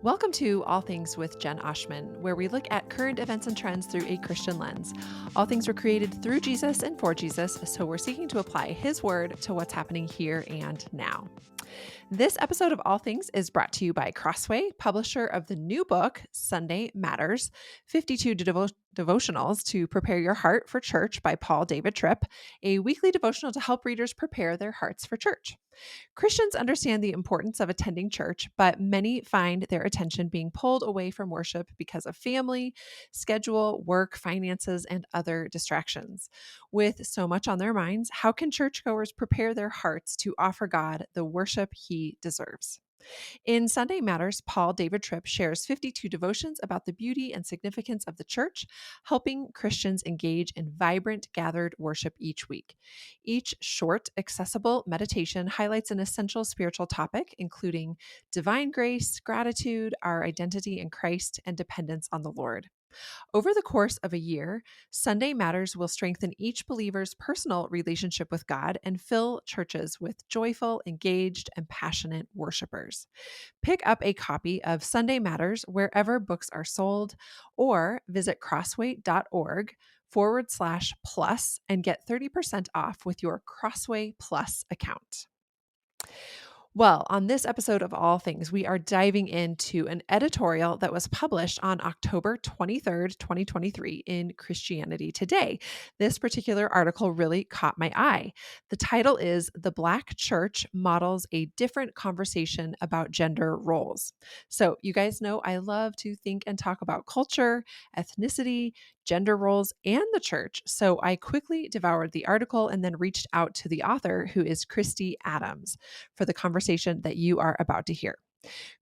Welcome to All Things with Jen Oshman, where we look at current events and trends through a Christian lens. All things were created through Jesus and for Jesus, so we're seeking to apply His word to what's happening here and now. This episode of All Things is brought to you by Crossway, publisher of the new book, Sunday Matters 52 Devotionals to Prepare Your Heart for Church by Paul David Tripp, a weekly devotional to help readers prepare their hearts for church. Christians understand the importance of attending church, but many find their attention being pulled away from worship because of family, schedule, work, finances, and other distractions. With so much on their minds, how can churchgoers prepare their hearts to offer God the worship He deserves? In Sunday Matters, Paul David Tripp shares 52 devotions about the beauty and significance of the church, helping Christians engage in vibrant, gathered worship each week. Each short, accessible meditation highlights an essential spiritual topic, including divine grace, gratitude, our identity in Christ, and dependence on the Lord. Over the course of a year, Sunday Matters will strengthen each believer's personal relationship with God and fill churches with joyful, engaged, and passionate worshipers. Pick up a copy of Sunday Matters wherever books are sold, or visit crossway.org/plus and get 30% off with your Crossway Plus account. Well, on this episode of All Things, we are diving into an editorial that was published on October 23rd, 2023 in Christianity Today. This particular article really caught my eye. The title is "The Black Church Models a Different Conversation About Gender Roles." So you guys know I love to think and talk about culture, ethnicity, gender roles, and the church. So I quickly devoured the article and then reached out to the author, who is Khristi Adams, for the conversation that you are about to hear.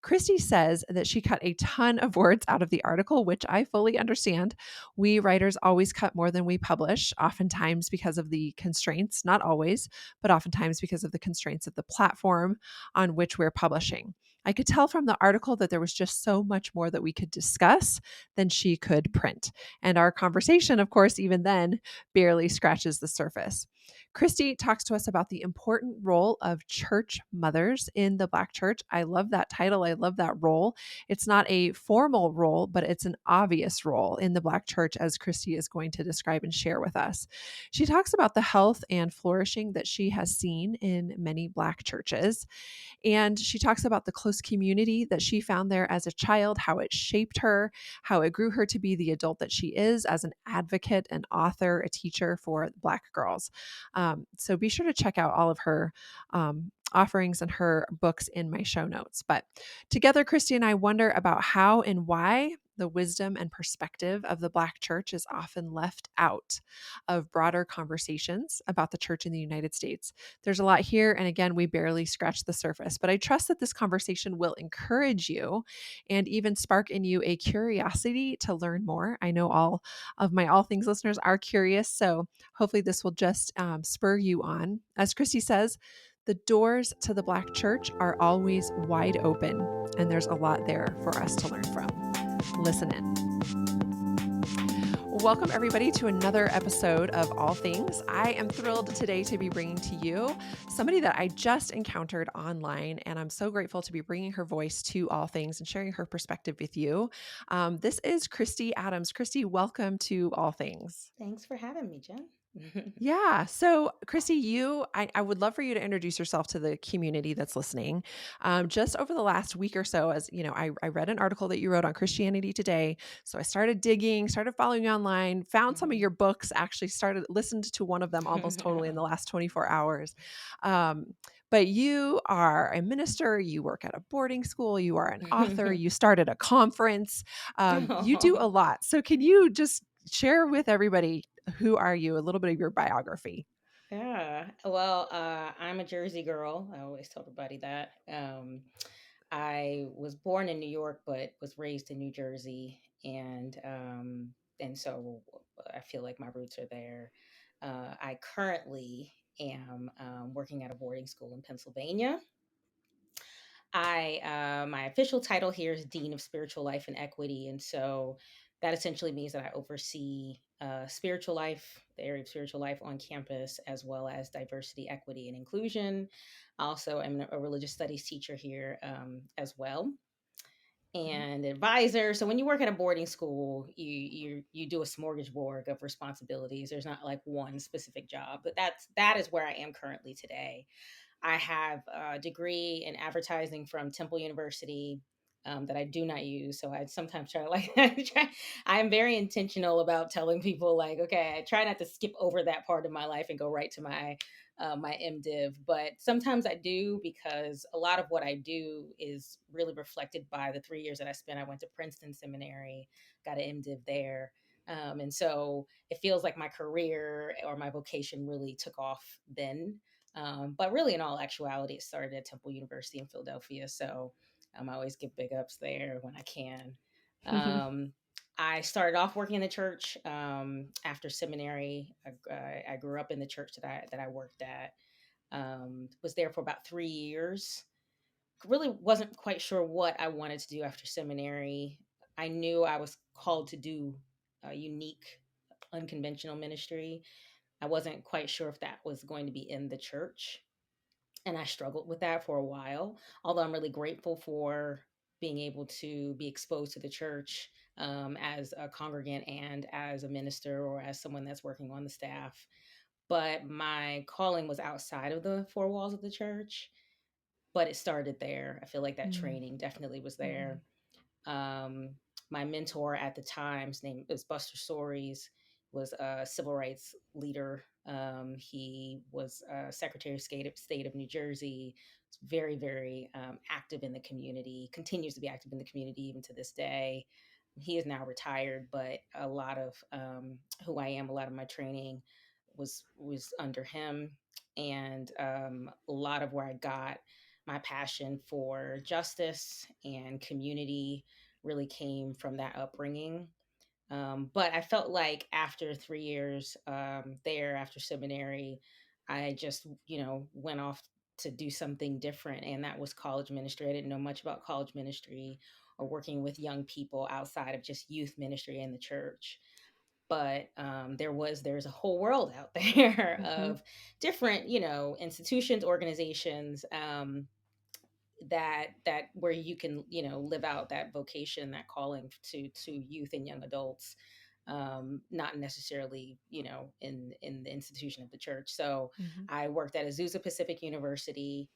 Khristi says that she cut a ton of words out of the article, which I fully understand. We writers always cut more than we publish, oftentimes because of the constraints, not always, but oftentimes because of the constraints of the platform on which we're publishing. I could tell from the article that there was just so much more that we could discuss than she could print. And our conversation, of course, even then, barely scratches the surface. Khristi talks to us about the important role of church mothers in the Black church. I love that title. I love that role. It's not a formal role, but it's an obvious role in the Black church, as Khristi is going to describe and share with us. She talks about the health and flourishing that she has seen in many Black churches. And she talks about the close community that she found there as a child, how it shaped her, how it grew her to be the adult that she is as an advocate, an author, a teacher for Black girls. So be sure to check out all of her offerings and her books in my show notes. But together, Khristi and I wonder about how and why the wisdom and perspective of the Black church is often left out of broader conversations about the church in the United States. There's a lot here, and again, we barely scratched the surface, but I trust that this conversation will encourage you and even spark in you a curiosity to learn more. I know all of my All Things listeners are curious, so hopefully this will just spur you on. As Khristi says, the doors to the Black church are always wide open, and there's a lot there for us to learn from. Listen in. Welcome, everybody, to another episode of All Things. I am thrilled today to be bringing to you somebody that I just encountered online, and I'm so grateful to be bringing her voice to All Things and sharing her perspective with you. This is Khristi Adams. Khristi, welcome to All Things. Thanks for having me, Jen. Yeah. So, Khristi, I would love for you to introduce yourself to the community that's listening. Just over the last week or so, as you know, I read an article that you wrote on Christianity Today. So I started digging, started following you online, found some of your books, actually listened to one of them almost totally in the last 24 hours. Um, but you are a minister, you work at a boarding school, you are an author, you started a conference, you do a lot. So can you just share with everybody, who are you? A little bit of your biography. Yeah. Well, I'm a Jersey girl. I always tell everybody that. I was born in New York, but was raised in New Jersey, and so I feel like my roots are there. I currently am working at a boarding school in Pennsylvania. My official title here is Dean of Spiritual Life and Equity, and so that essentially means that I oversee spiritual life, the area of spiritual life on campus, as well as diversity, equity, and inclusion. Also, I'm a religious studies teacher here as well. Mhm. and advisor. So when you work at a boarding school, you do a smorgasbord of responsibilities. There's not like one specific job, but that is where I am currently today. I have a degree in advertising from Temple University that I do not use. So I sometimes try to like, I'm very intentional about telling people like, okay, I try not to skip over that part of my life and go right to my MDiv. But sometimes I do because a lot of what I do is really reflected by the 3 years that I spent. I went to Princeton Seminary, got an MDiv there. And so it feels like my career or my vocation really took off then, but really, in all actuality, it started at Temple University in Philadelphia. So I always give big ups there when I can. Um, I started off working in the church after seminary. I grew up in the church that I worked at. Was there for about 3 years. Really wasn't quite sure what I wanted to do after seminary. I knew I was called to do a unique, unconventional ministry. I wasn't quite sure if that was going to be in the church, and I struggled with that for a while. Although I'm really grateful for being able to be exposed to the church as a congregant and as a minister or as someone that's working on the staff. But my calling was outside of the four walls of the church, but it started there. I feel like that Mm. training definitely was Mhm. there. um, my mentor at the time, his name was Buster Soaries, was a civil rights leader. He was Secretary of State of New Jersey. Was very, very active in the community. Continues to be active in the community even to this day. He is now retired, but a lot of who I am, a lot of my training was under him, and a lot of where I got my passion for justice and community really came from that upbringing. But I felt like after 3 years there, after seminary, I just, went off to do something different. And that was college ministry. I didn't know much about college ministry or working with young people outside of just youth ministry in the church. But there's a whole world out there Mhm. of different, institutions, organizations, that where you can live out that vocation, that calling to youth and young adults, not necessarily in the institution of the church. So Mhm. I worked at Azusa Pacific University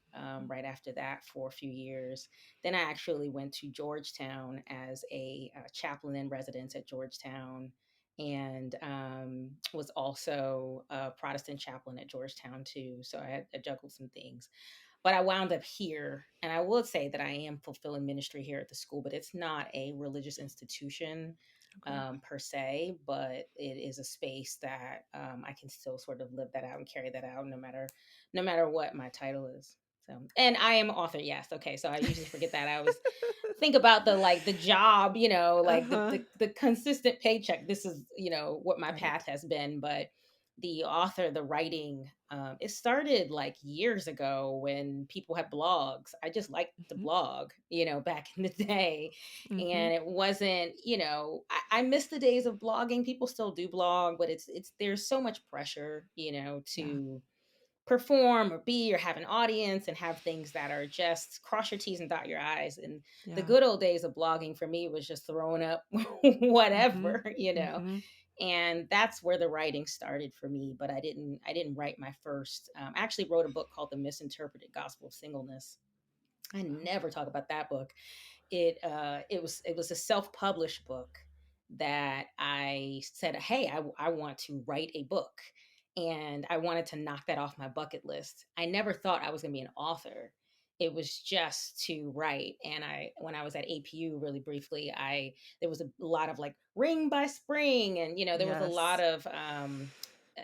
right after that for a few years. Then I actually went to Georgetown as a chaplain in residence at Georgetown, and was also a Protestant chaplain at Georgetown too. So I juggled some things, but I wound up here. And I will say that I am fulfilling ministry here at the school, but it's not a religious institution Okay. per se, but it is a space that I can still sort of live that out and carry that out no matter what my title is. So, and I am author. Yes. Okay. So I usually forget that. I always think about the job, like the, Uh-huh. the the consistent paycheck. This is what my Right. path has been, but the author, the writing, it started like years ago when people had blogs. I just liked to Mhm. blog, back in the day. Mhm. And it wasn't, I miss the days of blogging. People still do blog, but it's there's so much pressure, Yeah. to perform or be or have an audience and have things that are just cross your T's and dot your I's. And the Yeah. good old days of blogging for me was just throwing up Mhm. whatever, Mhm. and that's where the writing started for me. But I didn't write my first. I actually wrote a book called The Misinterpreted Gospel of Singleness. I Wow. never talk about that book. It was a self-published book that I said, hey, I want to write a book, and I wanted to knock that off my bucket list. I never thought I was going to be an author. It was just to write. And when I was at APU, really briefly, I there was a lot of like Ring by Spring, and there was a lot Yes. of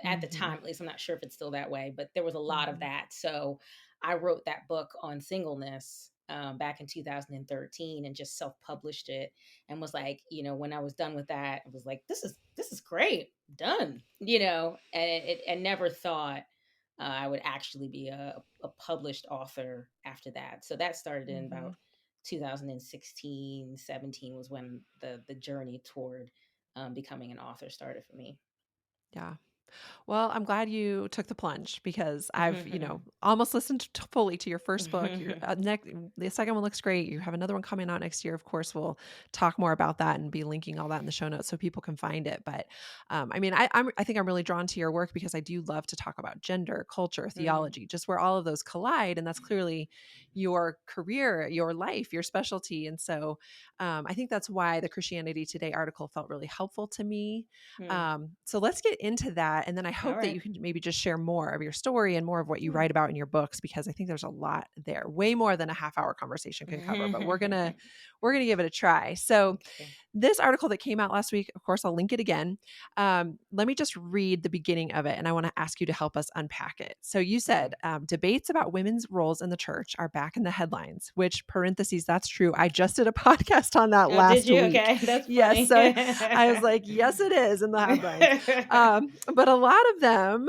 at the Mhm. time, at least I'm not sure if it's still that way, but there was a lot of Mhm. that. So I wrote that book on singleness back in 2013 and just self-published it, and was like, when I was done with that, it was like, this is great, done, and I never thought I would actually be a published author after that. So that started in about Mhm. 2016, 17 was when the journey toward becoming an author started for me. Yeah. Well, I'm glad you took the plunge because I've, almost listened fully to your first book. Your next, the second one looks great. You have another one coming out next year. Of course, we'll talk more about that and be linking all that in the show notes so people can find it. But I mean, I think I'm really drawn to your work because I do love to talk about gender, culture, Mm, theology, just where all of those collide, and that's clearly your career, your life, your specialty. And so I think that's why the Christianity Today article felt really helpful to me. mm. So let's get into that. And then I All hope that right. you can maybe just share more of your story and more of what you Mm. write about in your books, because I think there's a lot there, way more than a half hour conversation can cover, but we're going to give it a try. So Okay. this article that came out last week, of course, I'll link it again. Let me just read the beginning of it, and I want to ask you to help us unpack it. So you Okay. said debates about women's roles in the church are back in the headlines, which parentheses, that's true. I just did a podcast on that Oh, did last you? week. Okay, that's Yes. funny. So I was like, yes, it is in the headlines. But a lot of them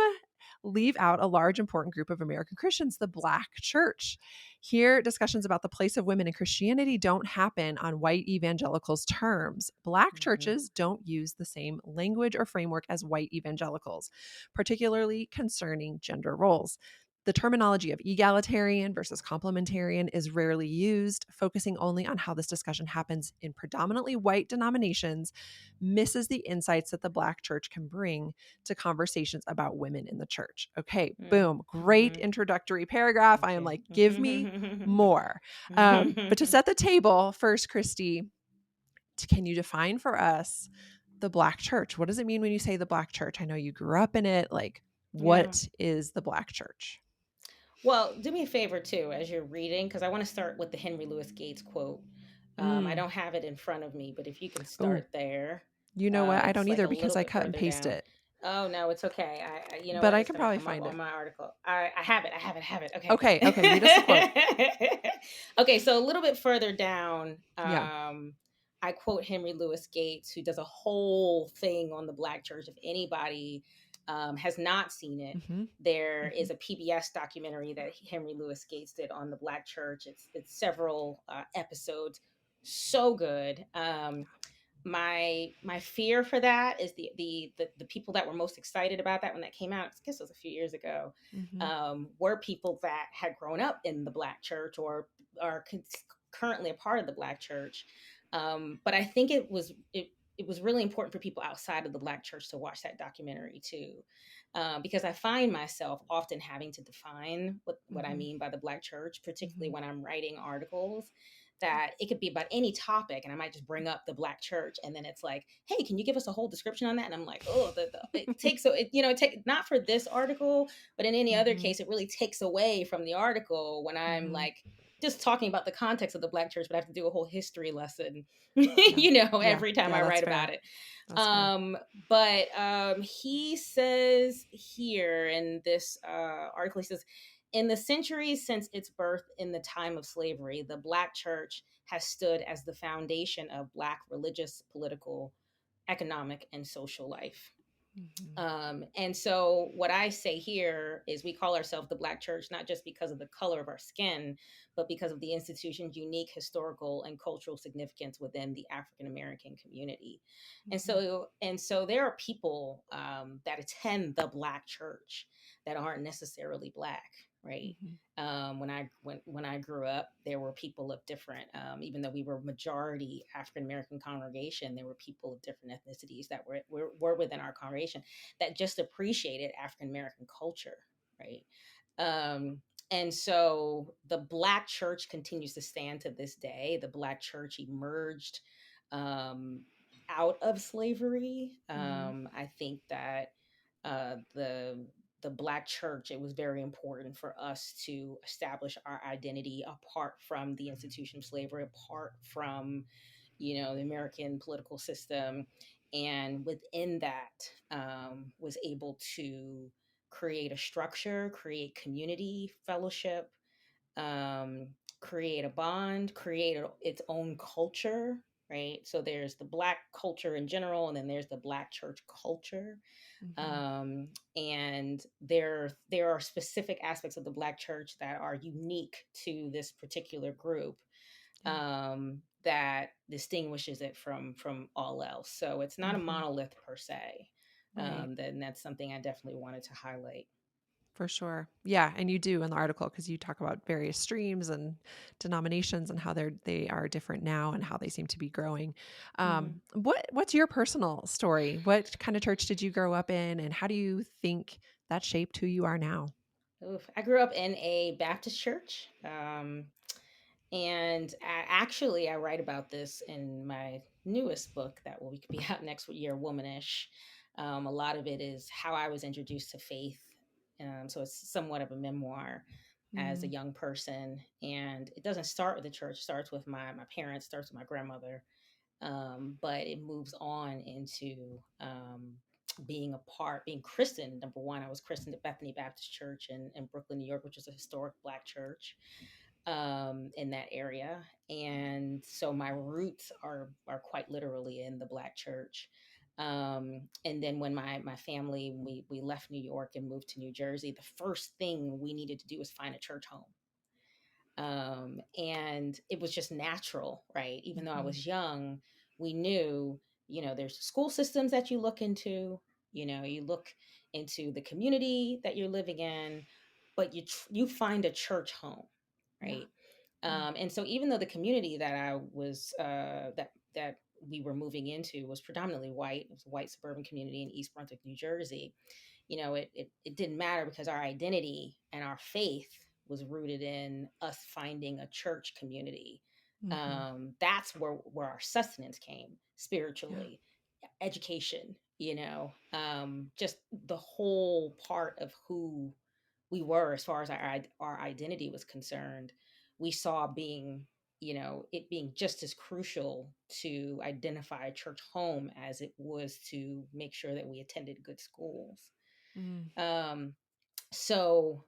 leave out a large, important group of American Christians, the Black church. Here, discussions about the place of women in Christianity don't happen on white evangelicals' terms. Black Mhm, churches don't use the same language or framework as white evangelicals, particularly concerning gender roles. The terminology of egalitarian versus complementarian is rarely used, focusing only on how this discussion happens in predominantly white denominations, misses the insights that the Black church can bring to conversations about women in the church. Okay, mm, boom. Great mhm. introductory paragraph. I am Okay. like, give me more. But to set the table first, Khristi, can you define for us the Black church? What does it mean when you say the Black church? I know you grew up in it. Like, Yeah. what is the Black church? Well, do me a favor too as you're reading, because I want to start with the Henry Louis Gates quote. I Mm. don't have it in front of me, but if you can Oh, start there, you know what? I it's don't like either a because little I bit cut and further paste down. it, Oh no, it's okay. You know but what? I It's can gonna probably come up find on it. my article. I have it. I have it. I have it. Okay, okay. Read us the quote. Okay. Okay. So a little bit further down, Yeah. I quote Henry Louis Gates, who does a whole thing on the Black church. If anybody has not seen it, Mm-hmm. there Mm-hmm. is a PBS documentary that Henry Louis Gates did on the Black church. It's several episodes. So good. My fear for that is the people that were most excited about that when that came out, I guess it was a few years ago, Mm-hmm. were people that had grown up in the Black church or are currently a part of the Black church. But I think it was really important for people outside of the Black church to watch that documentary too, because I find myself often having to define what I Mm-hmm. mean by the Black church, particularly Mm-hmm. when I'm writing articles. That it could be about any topic, and I might just bring up the Black church, and then it's like, "Hey, can you give us a whole description on that?" And I'm like, "Oh, it takes so it it take not for this article, but in any other Mm-hmm. case, it really takes away from the article when I'm Mm-hmm. like." Just talking about the context of the Black church, but I have to do a whole history lesson, Yeah. Yeah. every time Yeah. I That's write about fair. it. That's fair. Um, but he says here in this article, he says, in the centuries since its birth in the time of slavery, the Black church has stood as the foundation of Black religious, political, economic, and social life. Mm-hmm. And so, what I say here is we call ourselves the Black church, not just because of the color of our skin, but because of the institution's unique historical and cultural significance within the African American community. Mm-hmm. And so there are people that attend the Black church that aren't necessarily Black, right? Mm-hmm. When I grew up, there were people of different, even though we were majority African American congregation, there were people of different ethnicities that were within our congregation that just appreciated African American culture, right? Um, and so the Black church continues to stand to this day. The Black church emerged um, out of slavery. Mm-hmm. I think that the Black church, it was very important for us to establish our identity apart from the institution of slavery, apart from the American political system, and within that was able to create a structure, create community, fellowship, um, create a bond, create its own culture, right? So there's the Black culture in general, and then there's the Black church culture. Mm-hmm. And there are specific aspects of the Black church that are unique to this particular group, Yeah. that distinguishes it from all else. So it's not a Mm-hmm. monolith per se. Right. then that's something I definitely wanted to highlight. For sure. Yeah, and you do in the article because you talk about various streams and denominations and how they are different now and how they seem to be growing. Hmm. What's your personal story? What kind of church did you grow up in, and how do you think that shaped who you are now? Oof. I grew up in a Baptist church. And actually, I write about this in my newest book that will be out next year, Womanish. A lot of it is how I was introduced to faith. So it's somewhat of a memoir as a Mm, young person. And it doesn't start with the church, it starts with my parents, starts with my grandmother. But it moves on into being christened. Number one, I was christened at Bethany Baptist Church in Brooklyn, New York, which is a historic Black church in that area, and so my roots are quite literally in the Black church. And then when my family we left New York and moved to New Jersey, the first thing we needed to do was find a church home. And it was just natural, right? Even though I mhm. was young, we knew, there's school systems that you look into, you look into the community that you're living in, but you find a church home, Yeah. right? Yeah. And so even though the community that I was that we were moving into was predominantly white, it was a white suburban community in East Brunswick, New Jersey. It didn't matter because our identity and our faith was rooted in us finding a church community. Mhm. That's where our sustenance came Yeah. spiritually, education, just the whole part of who we were as far as our identity was concerned. We saw it being just as crucial to identify a church home as it was to make sure that we attended good schools. Mm. um, so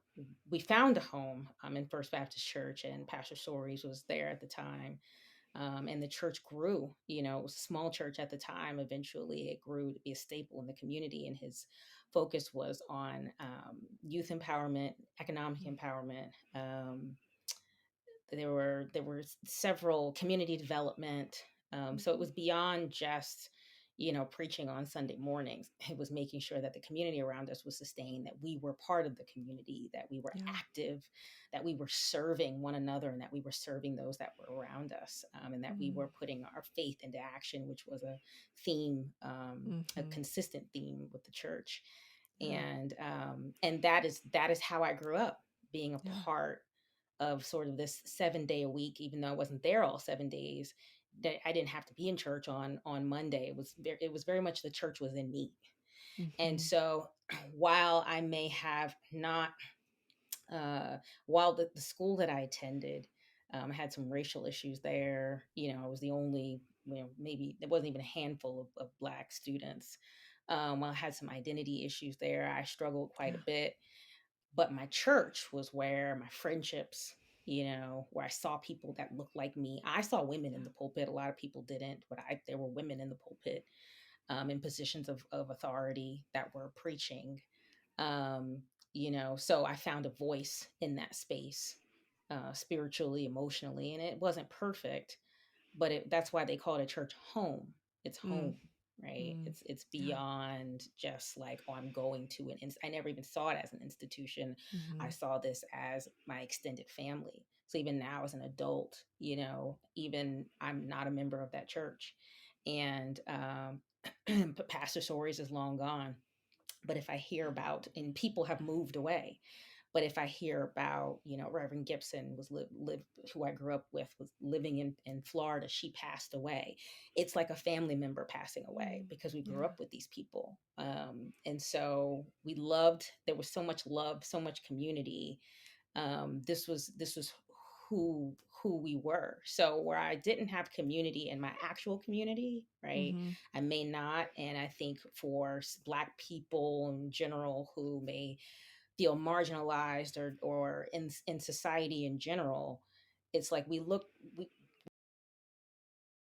we found a home in First Baptist Church, and Pastor Soares was there at the time. And the church grew. It was a small church at the time. Eventually, it grew to be a staple in the community, and his focus was on youth empowerment, economic Mm. empowerment. There were several community development. So it Mhm. was beyond just preaching on Sunday mornings. It was making sure that the community around us was sustained, that we were part of the community, that we were Yeah. active, that we were serving one another, and that we were serving those that were around us, and that we Mm. were putting our faith into action, which was a theme, a Mhm. consistent theme with the church. Yeah. And that is how I grew up, being a Yeah. part of sort of this 7 day a week, even though I wasn't there all 7 days. That I didn't have to be in church on Monday. It was very much the church was in me. And Mhm. so while I may have not, uh, while the school that I attended had some racial issues there, I was the only, maybe there wasn't even a handful of Black students. While I had some identity issues there, I struggled quite a Yeah. bit. But my church was where my friendships, where I saw people that looked like me. I saw women in Yeah. the pulpit. A lot of people didn't, but there were women in the pulpit, in positions of authority that were preaching. Um, so I found a voice in that space, spiritually, emotionally, and it wasn't perfect, but that's why they call it a church home. It's Mm. home, right? Mm. It's Yeah. beyond just like, oh, I'm going to I never even saw it as an institution. I Mhm. saw this as my extended family. So even now as an adult, even I'm not a member of that church. And Pastor Soares is long gone. But if I hear about, and people have moved away, but if I hear about, Reverend Gibson was who I grew up with, was living in Florida, she passed away. It's like a family member passing away Mm. because we grew Yeah. up with these people. And so there was so much love, so much community. This was who we were. So where I didn't have community in my actual community, right? Mhm. I may not, and I think for Black people in general who may feel marginalized or in society in general, it's like we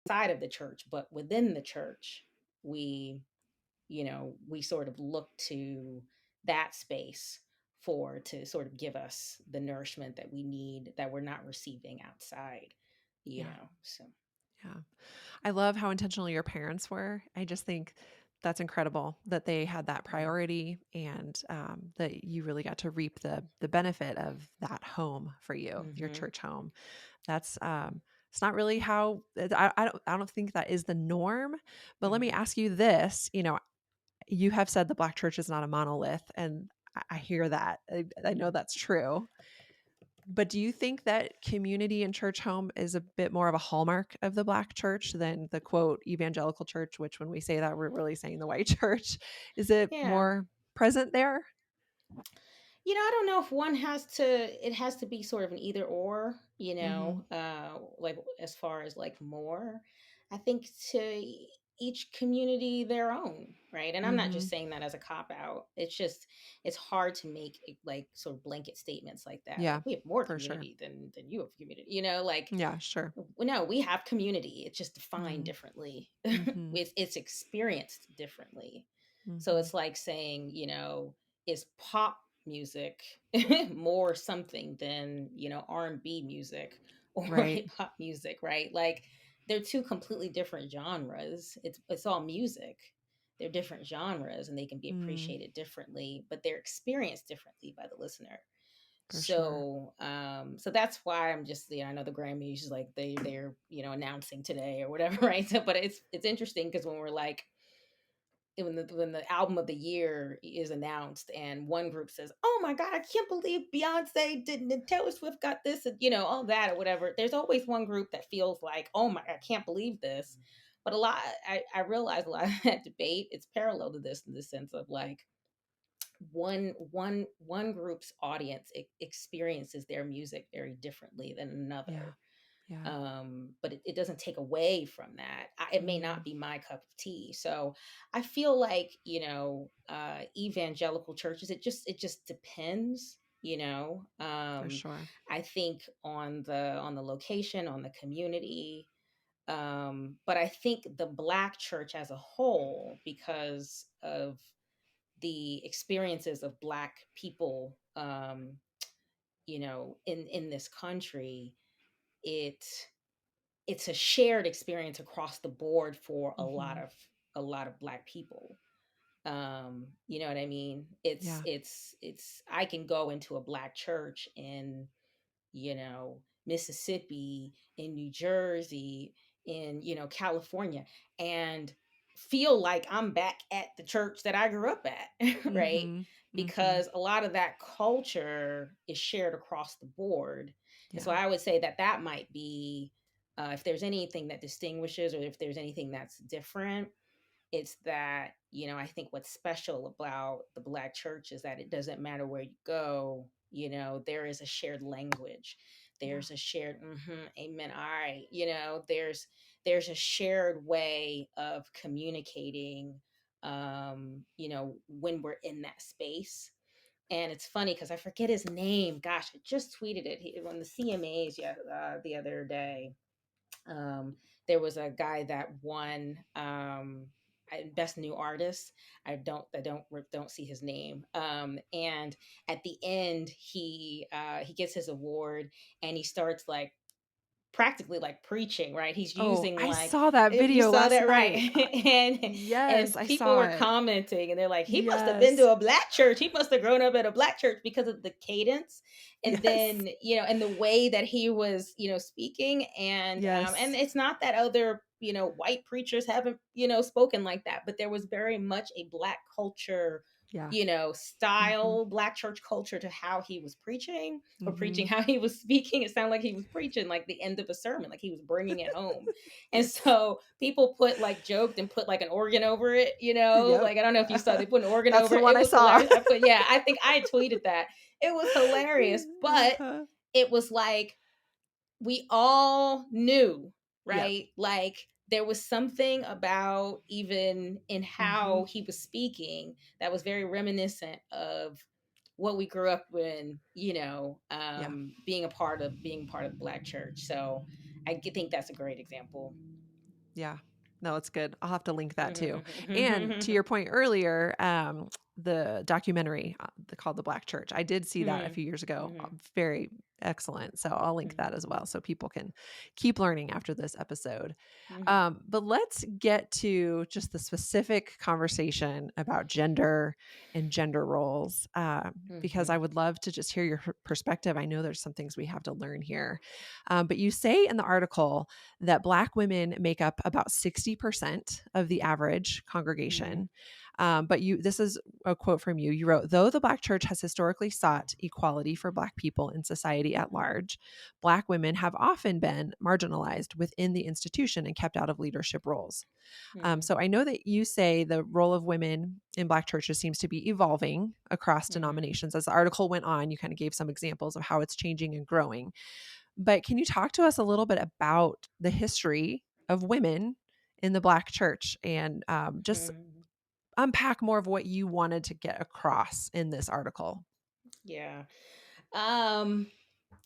side of the church, but within the church, we we sort of look to that space for to sort of give us the nourishment that we need, that we're not receiving outside. Yeah. So Yeah. I love how intentional your parents were. I just think That's incredible that they had that Mm, priority, and that you really got to reap the benefit of that home for you, your mhm, church home. That's it's not really how I don't think that is the norm. But let me mhm. ask you this: you have said the Black church is not a monolith, and I hear that. I know that's true. But do you think that community and church home is a bit more of a hallmark of the Black church than the quote evangelical church, which when we say that, we're really saying the white church? Is it Yeah. more present there? I don't know if one has to, it has to be sort of an either or, Hmm. like as far as like more. I think to each community their own, right? And I'm not Hmm. just saying that as a cop out. It's just, it's hard to make like sort of blanket statements like that. Like Yeah, we have more for sure. community than you have community, like Yeah, sure. no, we have community. It's just defined Hmm. differently. Hmm. It's experienced differently. So Hmm. it's like saying, is pop music more something than, R&B music or Right. hip hop music, right? Like they're two completely different genres. It's all music. They're different genres and they can be Mm, appreciated differently, but they're experienced differently by the listener. for sure. So that's why I'm just, I know the Grammys is like they're announcing today or whatever, right? So, but it's interesting because when we're like when the album of the year is announced and one group says, "Oh my God, I can't believe Beyonce didn't and Taylor Swift got this," and all that or whatever. There's always one group that feels like, "Oh my, I can't believe this." But I realize a lot of that debate it's parallel to this in the sense of like one group's audience experiences their music very differently than Yeah. another, Yeah. but it doesn't take away from that. It may not Mm, be my cup of tea, so I feel like evangelical churches, it just depends. for sure. I think on the location, on the community, but I think the Black church as a whole, because of the experiences of Black people, in this country, it it's a shared experience across the board for a lot Hmm. of Black people. You know what I mean? It's Yeah. it's it's I can go into a Black church in Mississippi, in New Jersey, in California, and feel like I'm back at the church that I grew up at, right? Hmm. Hmm. Because a lot of that culture is shared across the board. And so Yeah. I would say that might be, if there's anything that distinguishes or if there's anything that's different, it's that I think what's special about the Black church is that it doesn't matter where you go. There is a shared language, Yeah. there's a shared amen, all right, there's a shared way of communicating, when we're in that space. And it's funny because I forget his name. Gosh, I just tweeted it on the CMAs, yeah, the other day. um, there was a guy that won, best new artist. I don't see his name. And at the end, he gets his award and he starts like practically like preaching, right? He's Oh, using I like, saw that you video saw last that, right? night. and Yes, and I people saw were it. commenting and they're like, he must have been Yes. to a Black church. He must have grown up at a Black church because of the cadence, and Yes. then and the way that he was speaking. And Yes. it's not that other white preachers haven't spoken like that, but there was very much a Black culture, Yeah. Mhm. style, Black church culture to how he was preaching, or preaching Mhm. how he was speaking. It sounded like he was preaching like the end of a sermon, like he was bringing it home. And Yes. so people put like joked and put like an organ over it, Yep. like I don't know if you saw, they put an organ That's over the it. one It I was saw. hilarious. Yeah, I think I tweeted that. It was hilarious, but Uh-huh. it was like we all knew, Yep. right? Like there was something about even in Mhm. how he was speaking that was very reminiscent of what we grew up in, Yeah. being part of the Black church. So think that's a great example. Yeah. No, it's good. I'll have to link that too. And to Mhm. your point earlier, the documentary called The Black Church. I did see that a Mm. few years ago. Mm-hmm. Very excellent. So I'll link that as well so people can keep learning after this episode. Mm-hmm. But let's get to just the specific conversation about gender and gender roles, because Mm-hmm. I would love to just hear your perspective. I know there's some things we have to learn here. But you say in the article that Black women make up about 60% of the average Mm-hmm. congregation. But this is a quote from you. You wrote, though the Black church has historically sought equality for Black people in society at large, Black women have often been marginalized within the institution and kept out of leadership roles. Mm-hmm. So I know that you say the role of women in Black churches seems to be evolving across Mm-hmm. denominations. As the article went on, you kind of gave some examples of how it's changing and growing. But can you talk to us a little bit about the history of women in the Black church and just Mm-hmm. unpack more of what you wanted to get across in this article? Yeah. Um,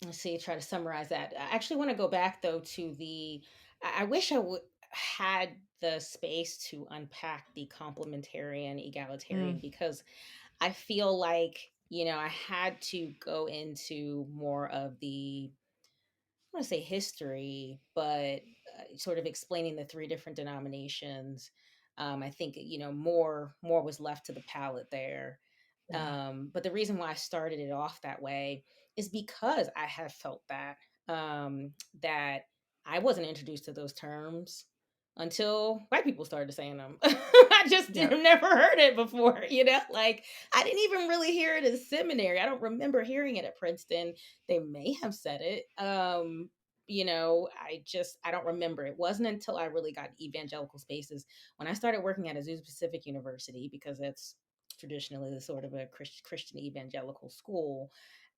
let's see, try to summarize that. I actually want to go back though to I wish I would had the space to unpack the complementarian egalitarian, Mm, because I feel like, I had to go into more of the, I want to say history, but sort of explaining the three different denominations. I think, more was left to the palate there. yeah. But the reason why I started it off that way is because I have felt that I wasn't introduced to those terms until white people started saying them. I just Yep. never heard it before, like I didn't even really hear it in seminary. I don't remember hearing it at Princeton. They may have said it. I don't remember. It wasn't until I really got evangelical spaces when I started working at Azusa Pacific University, because that's traditionally the sort of a Christian evangelical school.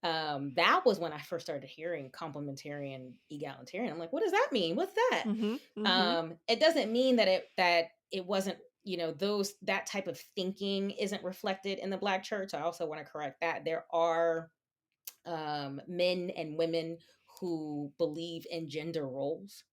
That was when I first started hearing complementarian egalitarian. I'm like, what does that mean? What's that? Mm-hmm. Mm-hmm. It doesn't mean that it wasn't, those that type of thinking isn't reflected in the Black church. I also want to correct that. There are men and women who believe in gender roles.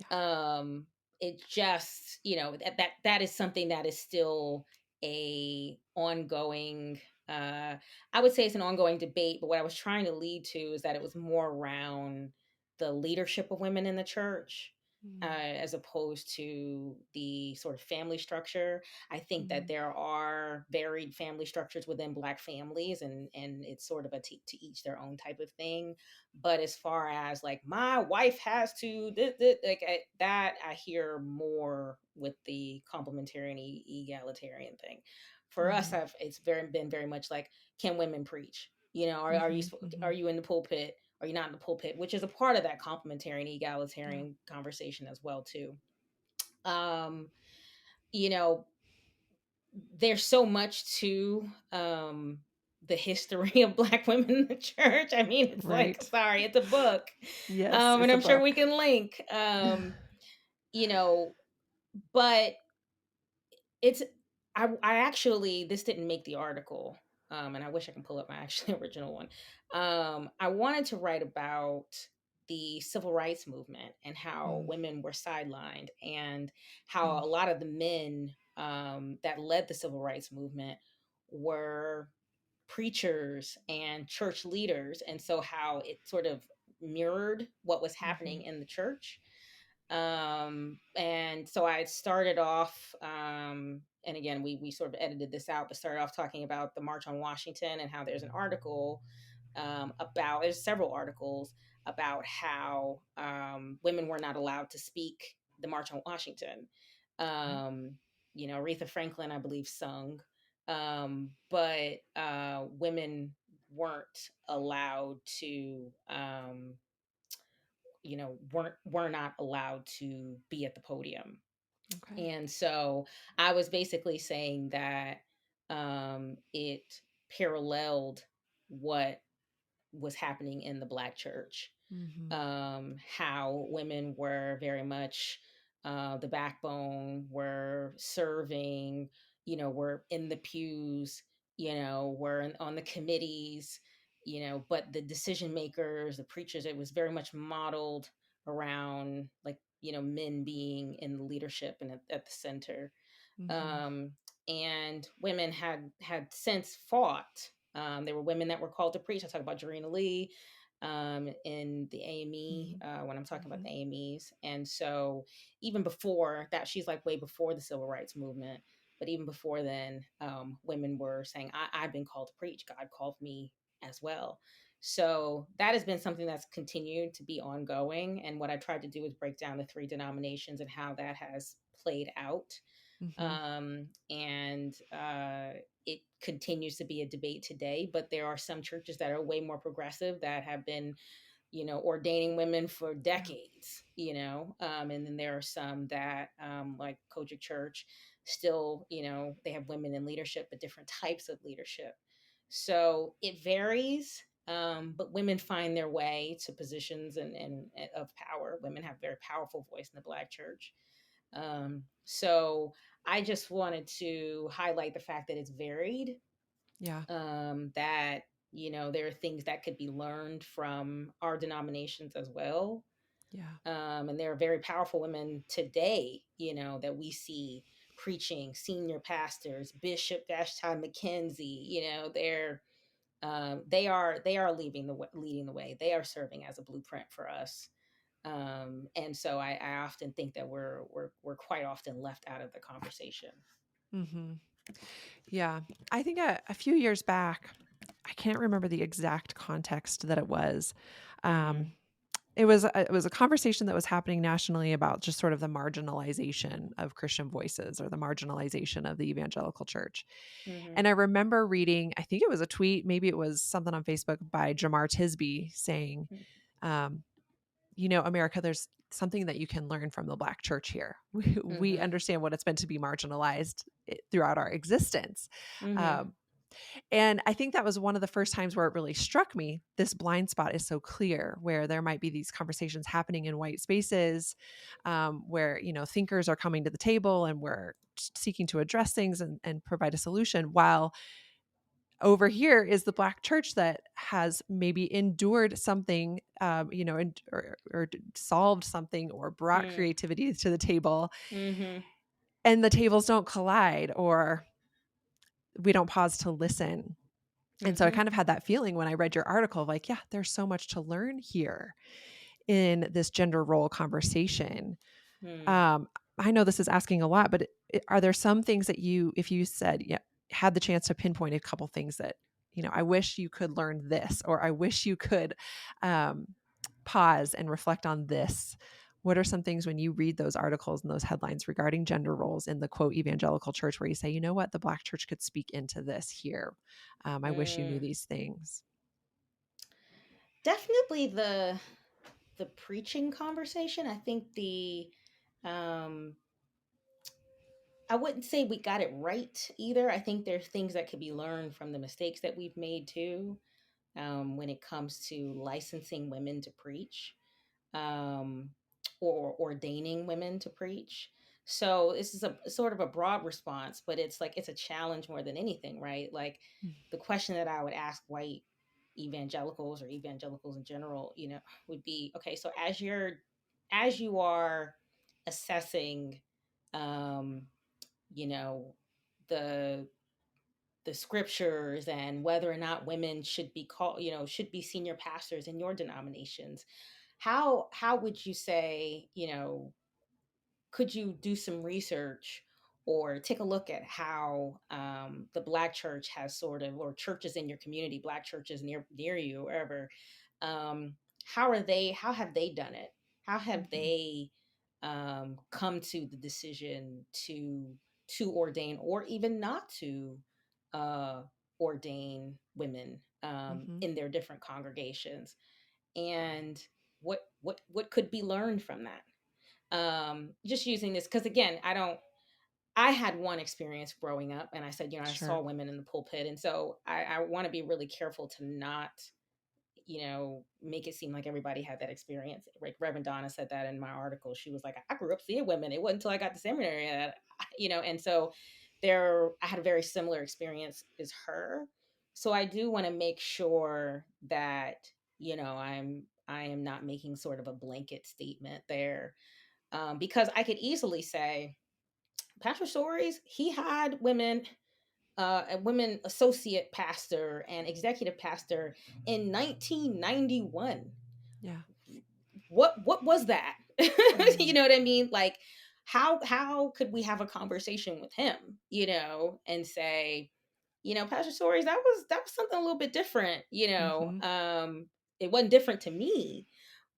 Yeah. um it just, that is something that is still a ongoing, I would say it's an ongoing debate, but what I was trying to lead to is that it was more around the leadership of women in the church, as opposed to the sort of family structure. I think that Mm-hmm. there are varied family structures within Black families, and it's sort of a to each their own type of thing. But as far as like my wife has to that, I hear more with the complementarian egalitarian thing. For us, Mm-hmm. it's been very much like, can women preach? Mm-hmm. Mm-hmm. Are you in the pulpit? Are you not in the pulpit? Which is a part of that complementarian Yeah. egalitarian conversation as well too. Um, you know, there's so much to the history of Black women in the church. I mean, it's like, Right. sorry, it's a book. Yes, And it's a I'm sure we book. can link. You know, but it's I actually, this didn't make the article. And I wish I can pull up my actually original one. I wanted to write about the civil rights movement and how Mm, women were sidelined, and how mm, a lot of the men that led the civil rights movement were preachers and church leaders, and so how it sort of mirrored what was happening mhm, in the church. And so I started off, and again, we sort of edited this out, but started off talking about the March on Washington, and how there's an article, there's several articles about how women were not allowed to speak the March on Washington. right. um, Aretha Franklin, I believe, sung, but women weren't allowed to, were not allowed to be at the podium. Okay. And so I was basically saying that it paralleled what was happening in the Black church. Mhm, How women were very much the backbone, were serving, were in the pews, were on the committees, but the decision makers, the preachers, it was very much modeled around, like, men being in the leadership and at the center. mhm, Um, and women had since fought. There were women that were called to preach. I talk about Jarena Lee in the AME when I'm talking about Mhm. the AMEs. And so even before that, she's like way before the civil rights movement. But even before then, women were saying, I've been called to preach. God called me as well. So that has been something that's continued to be ongoing. And what I tried to do is break down the three denominations and how that has played out. Mhm. And it continues to be a debate today, but there are some churches that are way more progressive that have been, ordaining women for Yeah. decades, and then there are some that, like Kojic Church, still, they have women in leadership, but different types of leadership. So it varies, but women find their way to positions and of power. Women have a very powerful voice in the Black church. So I just wanted to highlight the fact that it's varied, Yeah. that, there are things that could be learned from our denominations as well. Yeah. And there are very powerful women today, that we see preaching, senior pastors, Bishop Vashti McKenzie, they are leading the way. They are serving as a blueprint for us. And so I often think that we're quite often left out of the conversation. Mhm. Yeah. I think a few years back, I can't remember the exact context that it was. Mm-hmm. Um, it was a conversation that was happening nationally about just sort of the marginalization of Christian voices or the marginalization of the evangelical church. Mm-hmm. And I remember reading, I think it was a tweet, maybe it was something on Facebook by Jamar Tisby saying, um, America, there's something that you can learn from the Black church here. We Mm-hmm. understand what it's been to be marginalized throughout our existence. Mm-hmm. Um, and I think that was one of the first times where it really struck me. This blind spot is so clear, where there might be these conversations happening in white spaces, where thinkers are coming to the table and we're seeking to address things and provide a solution, while over here is the Black church that has maybe endured something, or solved something or brought creativity to the table, Mm-hmm. and the tables don't collide, or we don't pause to listen. And so I Mm-hmm. kind of had that feeling when I read your article of like, yeah, there's so much to learn here in this gender role conversation. Mm-hmm. Um, I know this is asking a lot, but are there some things that if you said, yeah, had the chance to pinpoint a couple things that, I wish you could learn this, or I wish you could um, pause and reflect on this? What are some things when you read those articles and those headlines regarding gender roles in the quote evangelical church where you say, you know what, the Black church could speak into this here? I wish you knew Mm. these things. Definitely the preaching conversation. I think um I wouldn't say we got it right either. I think there's things that could be learned from the mistakes that we've made too, when it comes to licensing women to preach, um, or ordaining women to preach. So this is a sort of a broad response, but it's like it's a challenge more than anything, right? Like the question that I would ask white evangelicals or evangelicals in general, would be, okay, so as you are assessing, um, you know, the the scriptures and whether or not women should be called, should be senior pastors in your denominations, how would you say, could you do some research or take a look at how, the Black church has sort of, or churches in your community, Black churches near you, wherever, um, how have they done it? How have Mhm. they, come to the decision to ordain or even not to uh, ordain women, Mhm. in their different congregations? And what could be learned from that? Just using this because, again, I had one experience growing up, and I said, I saw Sure. women in the pulpit, and so I want to be really careful to not, make it seem like everybody had that experience. Like Reverend Donna said that in my article. She was like, I grew up seeing women. It wasn't until I got to seminary that, and so I had a very similar experience as her. So I do want to make sure that, I am not making sort of a blanket statement there, because I could easily say Pastor Stories, he had women, a women associate pastor and executive pastor in 1991. Yeah. What was that? You Mm, know what I mean? Like, how could we have a conversation with him, and say, Pastor Stories, that was something a little bit different, mhm. it wasn't different to me,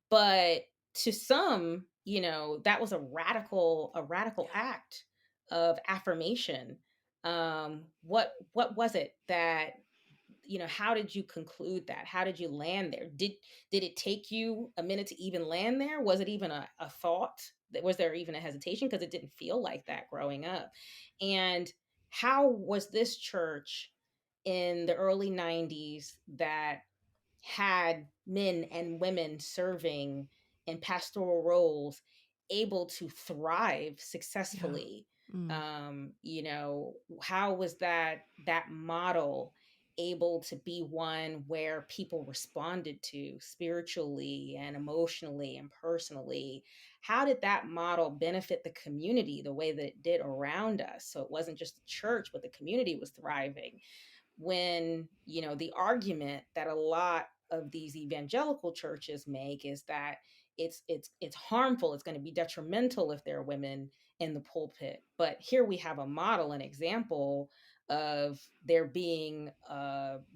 but to some, that was a radical act of affirmation. What was it that, how did you conclude that? How did you land there? Did it take you a minute to even land there? Was it even a thought? Was there even a hesitation? Because it didn't feel like that growing up. And how was this church in the early 90s that had men and women serving in pastoral roles able to thrive Yeah. successfully? Mm, How was that model able to be one where people responded to spiritually and emotionally and personally? How did that model benefit the community the way that it did around us, so it wasn't just the church but the community was thriving? When, the argument that a lot of these evangelical churches make is that it's harmful, it's going to be detrimental if there are women in the pulpit. But here we have a model, an example of there being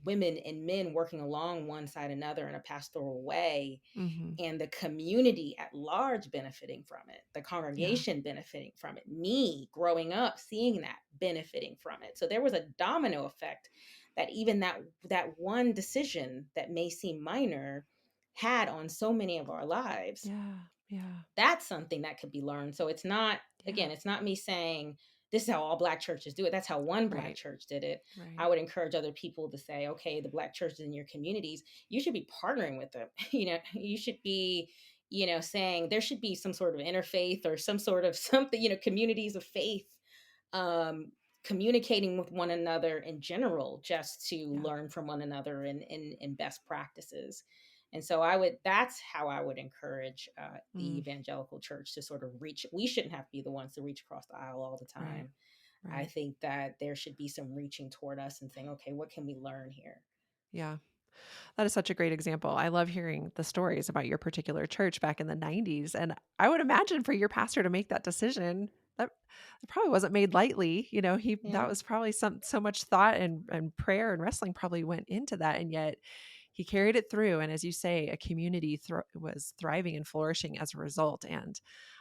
women and men working along one side another in a pastoral way, mhm. and the community at large benefiting from it, the Yeah. congregation benefiting from it, me growing up seeing that benefiting from it. So there was a domino effect that even that one decision that may seem minor had on so many of our lives. Yeah. Yeah. That's something that could be learned. So it's not, Yeah. again, it's not me saying this is how all Black churches do it. That's how one Black Right. church did it. I Right. would encourage other people to say, okay, the Black churches in your communities, you should be partnering with them. You should be, saying there should be some sort of interfaith or some sort of something, communities of faith, um, communicating with one another in general, just to Yeah. learn from one another in best practices. And so that's how I would encourage the Mm, evangelical church to sort of reach. We shouldn't have to be the ones to reach across the aisle all the right. time. I Right. think that there should be some reaching toward us and saying, okay, what can we learn here? Yeah. That is such a great example. I love hearing the stories about your particular church back in the 90s. And I would imagine for your pastor to make that decision, that it probably wasn't made lightly. Yeah. That was probably so much thought and prayer and wrestling probably went into that. And yet he carried it through. And as you say, a community was thriving and flourishing as a result. And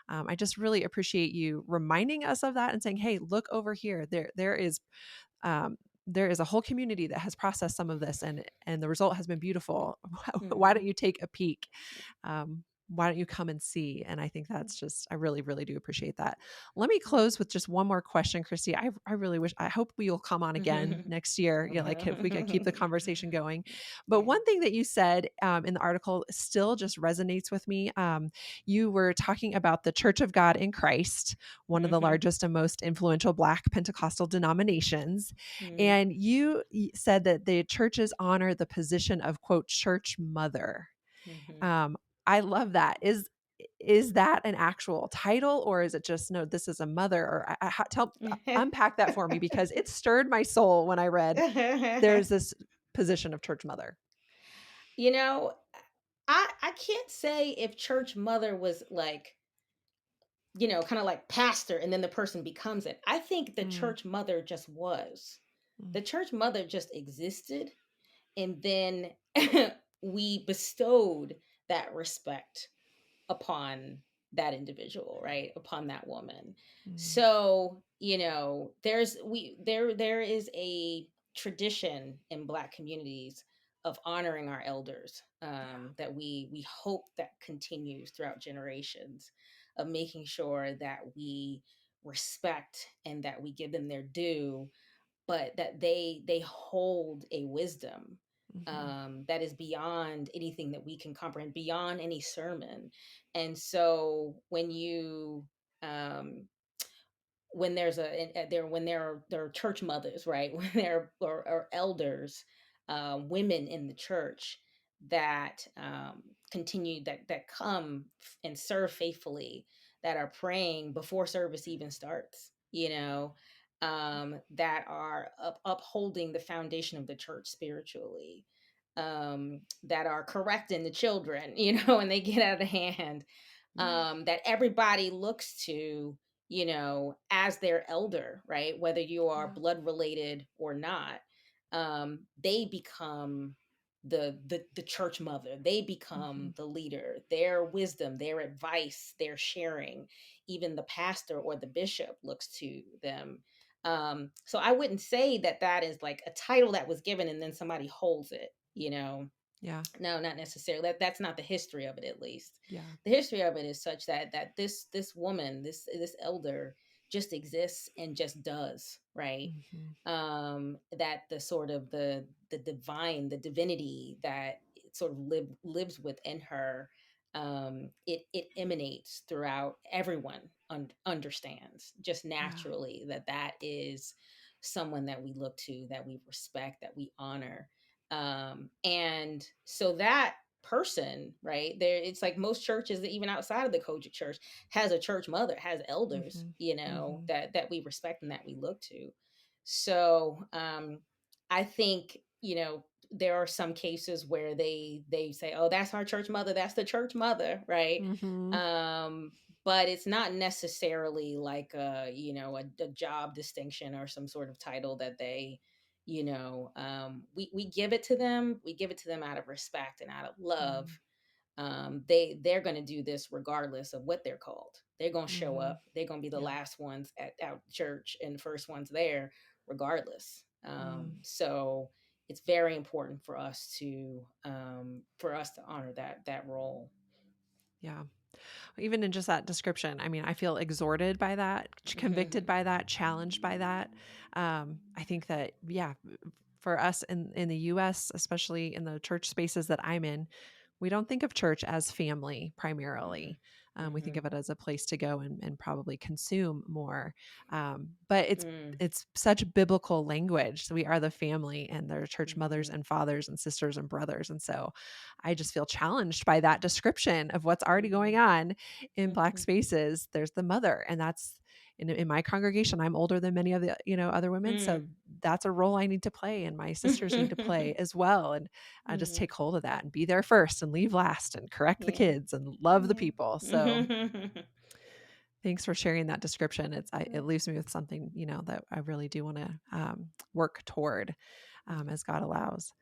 I just really appreciate you reminding us of that and saying, hey, look over here. Um, there is a whole community that has processed some of this, and the result has been beautiful. Why don't Hmm. you take a peek? Why don't you come and see? And I think that's just, I really, really do appreciate that. Let me close with just one more question, Christy. I really wish, I hope we'll come on again next year. Like if we could keep the conversation going. But Yeah. one thing that you said in the article still just resonates with me. You were talking about the Church of God in Christ, one of the Hmm. largest and most influential Black Pentecostal denominations. Hmm. And you said that the churches honor the position of, quote, church mother. Hmm. Um, I love that. Is that an actual title, or is it just, no, this is a mother? Or unpack that for me, because it stirred my soul when I read there's this position of church mother. you know, I can't say if church mother was like, kind of like pastor and then the person becomes it. I think the Mm, church mother just was. mm, The church mother just existed, and then we bestowed that respect upon that individual, right? Upon that woman. mm, So, there is a tradition in Black communities of honoring our elders, yeah. that we hope that continues throughout generations, of making sure that we respect and that we give them their due, but that they hold a wisdom, Hmm. that is beyond anything that we can comprehend, beyond any sermon. And so um, when there's there are church mothers, right? When there are elders, women in the church that continue, that come and serve faithfully, that are praying before service even starts, you know, that are upholding the foundation of the church spiritually, that are correcting the children, when they get out of hand, that everybody looks to, as their elder, right? Whether you are Yeah. blood related or not, they become the church mother. They become Mhm. the leader. Their wisdom, their advice, their sharing, even the pastor or the bishop looks to them. So I wouldn't say that that is like a title that was given and then somebody holds it. Yeah. No, not necessarily. That's not the history of it, at least. Yeah. The history of it is such that this woman, this elder, just exists and just does, right. Mhm. That the sort of the divine, the divinity that sort of lives within her, it emanates throughout everyone. Understands just Yeah. naturally that that is someone that we look to, that we respect, that we honor. And so that person, right there, it's like most churches, even outside of the Kojic church, has a church mother, has elders, Mhm. Mhm. that we respect and that we look to. So I think, there are some cases where they say, oh, that's our church mother, that's the church mother, right. Mhm. um but it's not necessarily like a job distinction or some sort of title that they, we give it to them. We give it to them out of respect and out of love. Mhm. They're going to do this regardless of what they're called. They're going to show Mhm. up. They're going to be the Yeah. last ones at out church and the first ones there, regardless. Mm. So it's very important for us to honor that role. Yeah. Even in just that description, I mean, I feel exhorted by that, convicted by that, challenged by that. I think that, yeah, for us in the US, especially in the church spaces that I'm in, we don't think of church as family Mhm. primarily. We think Mhm. of it as a place to go and probably consume more. But Mm. it's such biblical language. So we are the family, and they're church mothers Mhm. and fathers and sisters and brothers. And so I just feel challenged by that description of what's already going Mhm. on in Black Mhm. spaces. There's the mother, and that's in my congregation. I'm older than many of the other women, so Mm. that's a role I need to play, and my sisters need to play as well. And I just Mhm. take hold of that and be there first and leave last and correct the Yeah. kids and love the Yeah. people. So thanks for sharing that description. It leaves me with something that I really do want to work toward Yeah. as God allows.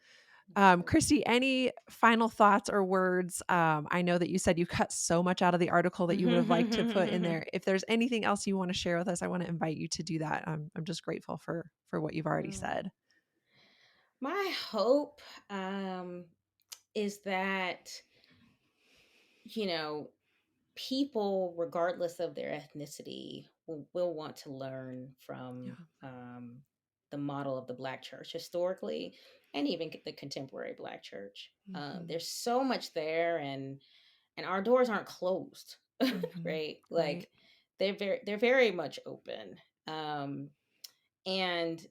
That's good. Khristi, any final thoughts or words? I know that you said you cut so much out of the article that you would have liked to put in there. If there's anything else you want to share with us, I want to invite you to do that. I'm just grateful for what you've already Mm. said. My hope, um, is that, you know, people, regardless of their ethnicity, will want to learn Yeah. from the model of the Black church historically, and even the contemporary Black church. Hmm. There's so much there, and our doors aren't closed, Hmm. right? Right. Like they're very much open. Um, and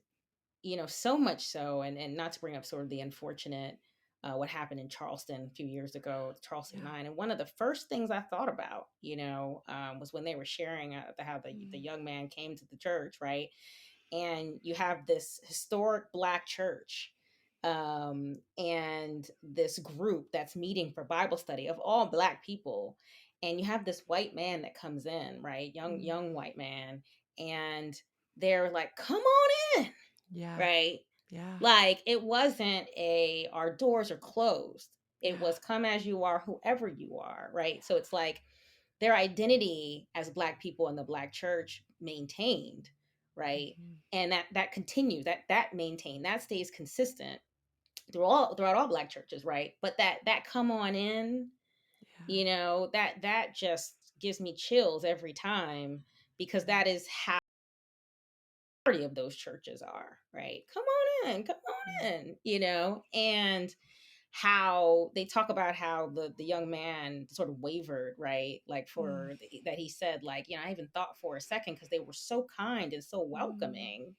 so much so, and not to bring up sort of the unfortunate what happened in Charleston a few years ago, Charleston Yeah. 9. And one of the first things I thought about, was when they were sharing how the Mm. young man came to the church, right? And you have this historic Black church, and this group that's meeting for Bible study of all Black people, and you have this white man that comes in, right? Mm. Young white man, and they're like, "Come on in," Yeah. right? Yeah. Like it wasn't a our doors are closed. It Yeah. was come as you are, whoever you are, right? So it's like their identity as Black people in the Black church maintained, right? Hmm. And that continues, that maintained, that stays consistent throughout all Black churches, right? But that come on in, Yeah. that just gives me chills every time, because Yeah. that is how majority of those churches are, right? Come Yeah. on in, and how they talk about how the young man sort of wavered, right? Like Mm. that he said, like, I even thought for a second because they were so kind and so Mm. welcoming.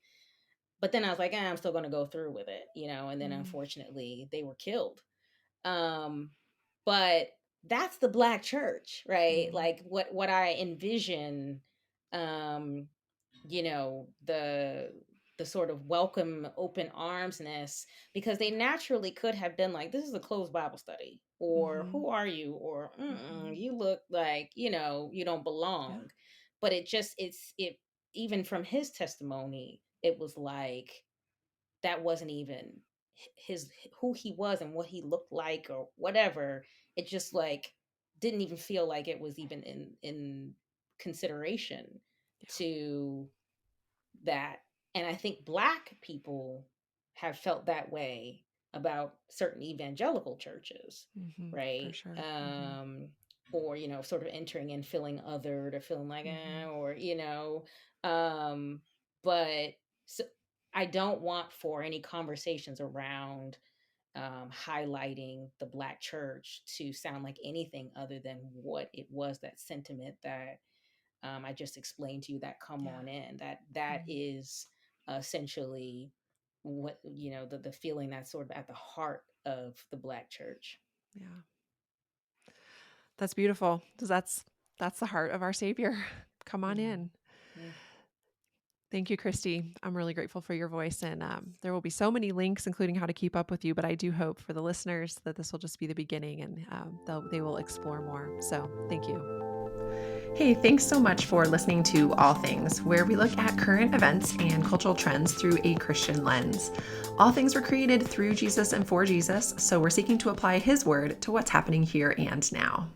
But then I was like, I'm still going to go through with it, and then Mm. unfortunately they were killed. Um, but that's the Black church, right? Mm. Like what I envision, um, the sort of welcome open armsness, because they naturally could have been like, this is a closed Bible study, or Mhm. who are you, or Mhm. you look like, you don't Yeah. belong. But it even from his testimony, it was like that wasn't even his who he was and what he looked like or whatever. It just like didn't even feel like it was even in consideration Yeah. to that. And I think Black people have felt that way about certain evangelical churches, Mhm. For right? sure. Mhm. Or, sort of entering and feeling othered or feeling like, Mhm. or, um, but so I don't want for any conversations around highlighting the Black church to sound like anything other than what it was, that sentiment that I just explained to you, that come Yeah. on in, that Mhm. is essentially what, the feeling that's sort of at the heart of the Black church. Yeah. That's beautiful, 'cause that's the heart of our Savior. Come on Yeah. in. Yeah. Thank you, Khristi. I'm really grateful for your voice, and there will be so many links, including how to keep up with you. But I do hope for the listeners that this will just be the beginning, and they will explore more. So, thank you. Hey, thanks so much for listening to All Things, where we look at current events and cultural trends through a Christian lens. All things were created through Jesus and for Jesus, so we're seeking to apply His word to what's happening here and now.